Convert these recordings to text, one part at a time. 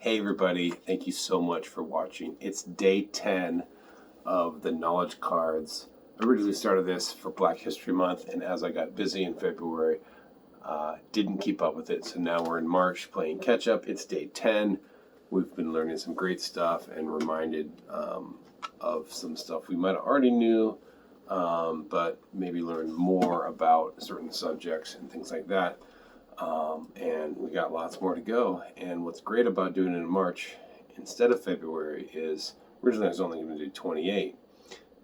Hey everybody, thank you so much for watching. It's day 10 of the Knowledge Cards. I originally started this for Black History Month, and as I got busy in February, didn't keep up with it. So now we're in March playing catch up. It's day 10. We've been learning some great stuff and reminded of some stuff we might have already knew, but maybe learn more about certain subjects and things like that. And we got lots more to go. And what's great about doing it in March instead of February is originally I was only going to do 28.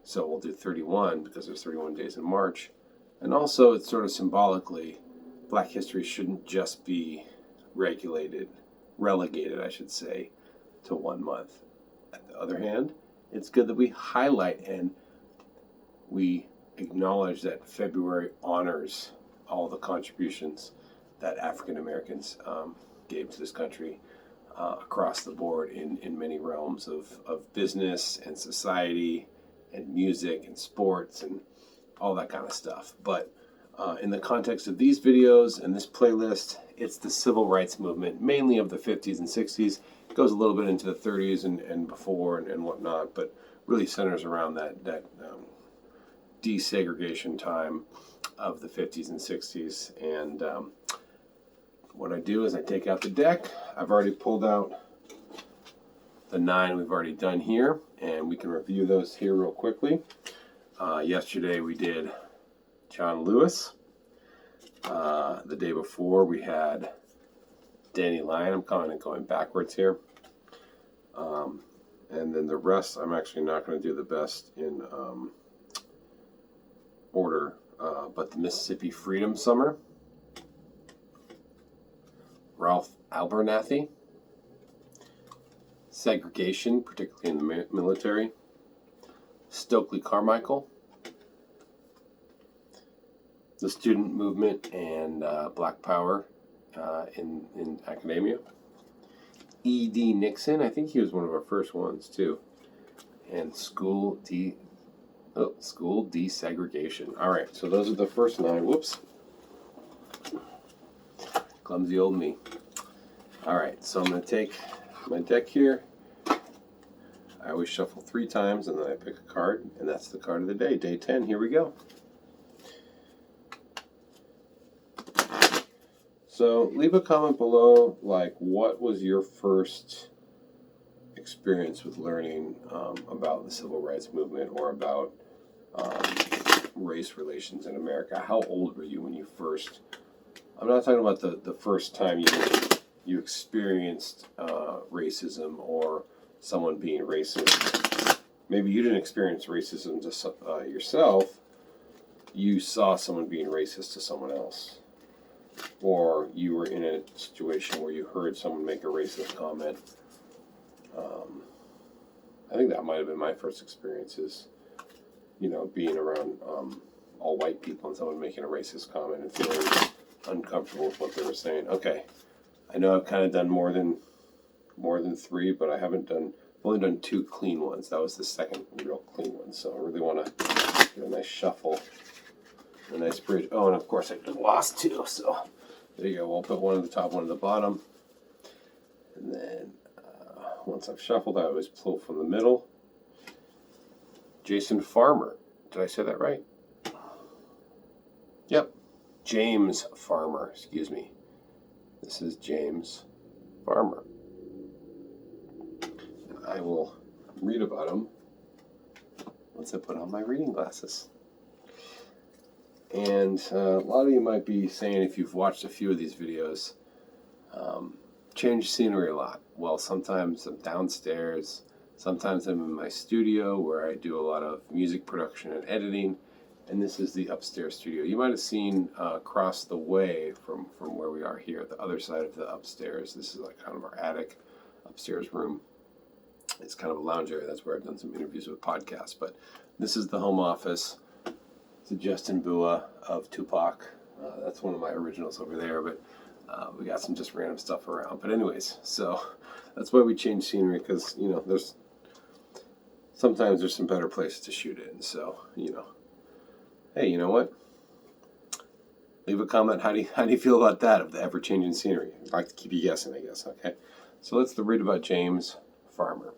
So we'll do 31 because there's 31 days in March. And also it's sort of symbolically, Black history shouldn't just be relegated, I should say, to 1 month. On the other hand, it's good that we highlight and we acknowledge that February honors all the contributions that African Americans gave to this country across the board in many realms of business and society and music and sports and all that kind of stuff. But in the context of these videos and this playlist, it's the civil rights movement, mainly of the 50s and 60s. It goes a little bit into the 30s and before and whatnot, but really centers around that desegregation time of the 50s and 60s. And what I do is I take out the deck. I've already pulled out the 9 we've already done here, and we can review those here real quickly. Yesterday we did John Lewis. The day before we had Danny Lyon. I'm kind of going backwards here. And then the rest, I'm actually not going to do the best in order, but the Mississippi Freedom Summer, Ralph Abernathy, segregation, particularly in the military, Stokely Carmichael, the student movement and Black Power in academia, E.D. Nixon, I think he was one of our first ones too, and school desegregation. All right, so those are the first 9. Whoops. Clumsy old me. All right, so I'm going to take my deck here. I always shuffle 3 times, and then I pick a card, and that's the card of the day. Day 10, here we go. So leave a comment below, like, what was your first experience with learning about the civil rights movement or about race relations in America? How old were you when you first... I'm not talking about the first time you experienced racism or someone being racist. Maybe you didn't experience racism to yourself. You saw someone being racist to someone else. Or you were in a situation where you heard someone make a racist comment. I think that might have been my first experiences, being around all white people and someone making a racist comment and feeling uncomfortable with what they were saying. Okay, I know I've kind of done more than 3, but I've only done 2 clean ones. That was the second real clean one. So I really want to get a nice shuffle, a nice bridge. Oh, and of course I just lost 2. So there you go. We'll put one at the top, one at the bottom, and then once I've shuffled, I always pull from the middle. Jason Farmer. Did I say that right? Yep. James Farmer, excuse me. This is James Farmer. And I will read about him once I put on my reading glasses. And a lot of you might be saying, if you've watched a few of these videos, change scenery a lot. Well, sometimes I'm downstairs. Sometimes I'm in my studio where I do a lot of music production and editing. And this is the upstairs studio. You might have seen across the way from where we are here, the other side of the upstairs. This is like kind of our attic upstairs room. It's kind of a lounge area. That's where I've done some interviews with podcasts. But this is the home office. It's a Justin Bua of Tupac. That's one of my originals over there. But we got some just random stuff around. But anyways, so that's why we change scenery, because, sometimes there's some better places to shoot it. And so, hey, you know what? Leave a comment. How do you feel about that, of the ever-changing scenery? I'd like to keep you guessing, I guess. Okay. So let's read about James Farmer.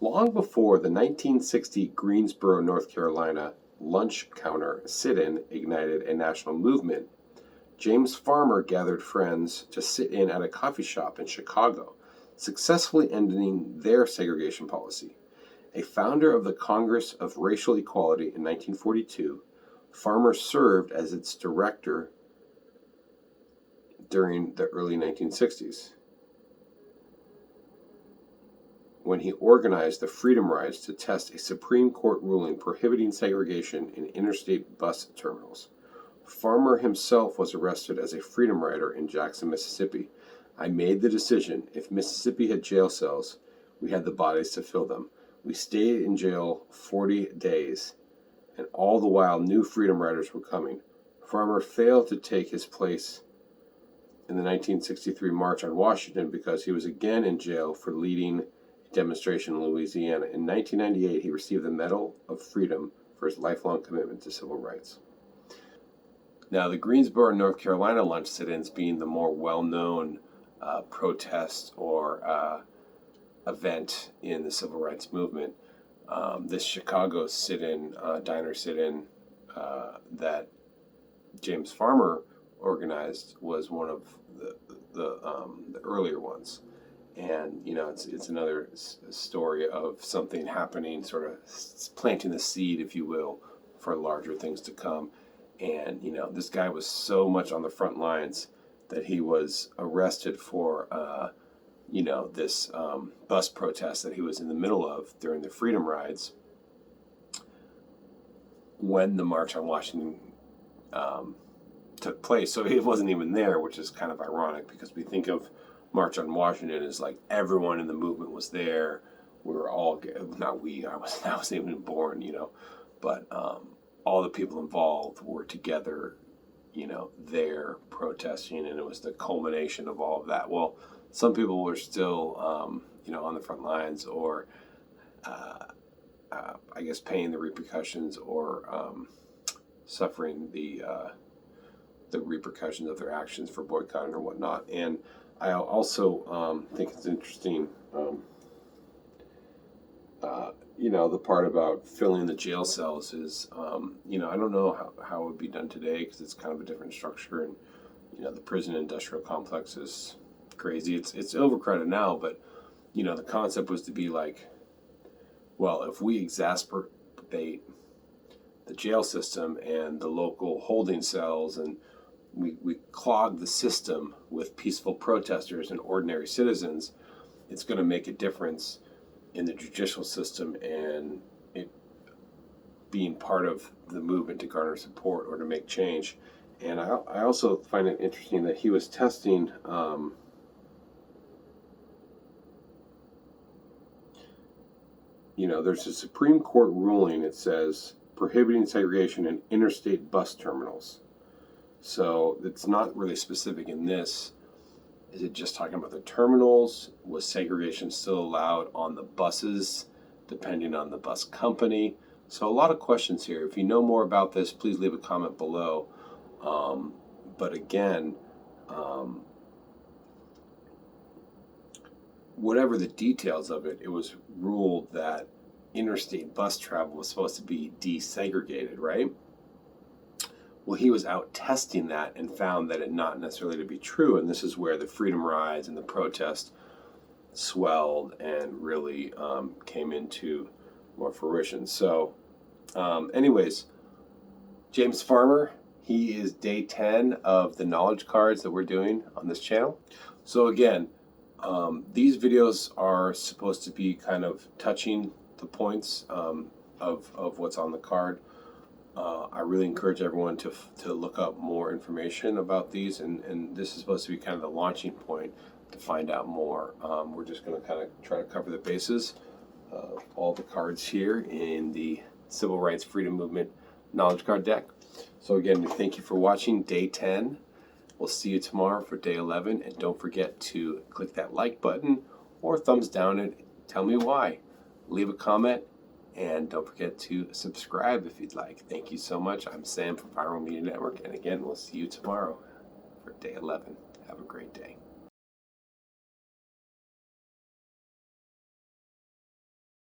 Long before the 1960 Greensboro, North Carolina lunch counter sit-in ignited a national movement, James Farmer gathered friends to sit in at a coffee shop in Chicago, successfully ending their segregation policy. A founder of the Congress of Racial Equality in 1942, Farmer served as its director during the early 1960s, when he organized the Freedom Rides to test a Supreme Court ruling prohibiting segregation in interstate bus terminals. Farmer himself was arrested as a Freedom Rider in Jackson, Mississippi. I made the decision, if Mississippi had jail cells, we had the bodies to fill them. We stayed in jail 40 days, and all the while new Freedom Riders were coming. Farmer failed to take his place in the 1963 March on Washington because he was again in jail for leading a demonstration in Louisiana. In 1998, he received the Medal of Freedom for his lifelong commitment to civil rights. Now, the Greensboro, North Carolina lunch sit-ins being the more well-known protest or event in the civil rights movement, this Chicago sit-in, diner sit-in that James Farmer organized was one of the earlier ones. And, you know, it's another story of something happening, sort of planting the seed, if you will, for larger things to come. And, you know, this guy was so much on the front lines that he was arrested for, this bus protest that he was in the middle of during the Freedom Rides when the March on Washington took place. So he wasn't even there, which is kind of ironic because we think of March on Washington as like everyone in the movement was there. We were all, not we, I wasn't even born, but all the people involved were together, there protesting, and it was the culmination of all of that. Well, some people were still, on the front lines, or I guess paying the repercussions, or suffering the repercussions of their actions for boycotting or whatnot. And I also think it's interesting, the part about filling the jail cells is, I don't know how it would be done today because it's kind of a different structure, and the prison industrial complex is crazy. It's overcrowded now, but the concept was to be like, well, if we exacerbate the jail system and the local holding cells, and we clog the system with peaceful protesters and ordinary citizens, it's going to make a difference in the judicial system and it being part of the movement to garner support or to make change. And I also find it interesting that he was testing there's a Supreme Court ruling, it says, prohibiting segregation in interstate bus terminals. So it's not really specific in this. Is it just talking about the terminals? Was segregation still allowed on the buses, depending on the bus company? So a lot of questions here. If you know more about this, please leave a comment below. But again, whatever the details of it, it was ruled that interstate bus travel was supposed to be desegregated, right? Well, he was out testing that and found that it not necessarily to be true, and this is where the Freedom Rides and the protest swelled and really came into more fruition. So, anyways, James Farmer, he is day 10 of the knowledge cards that we're doing on this channel. So again, these videos are supposed to be kind of touching the points of what's on the card. I really encourage everyone to look up more information about these, and this is supposed to be kind of the launching point to find out more. We're just going to kind of try to cover the bases of all the cards here in the Civil Rights Freedom Movement knowledge card deck. So again, thank you for watching day 10. We'll see you tomorrow for day 11, and don't forget to click that like button or thumbs down and tell me why. Leave a comment, And don't forget to subscribe if you'd like. Thank you so much. I'm Sam from Viral Media Network. And again, we'll see you tomorrow for day 11. Have a great day.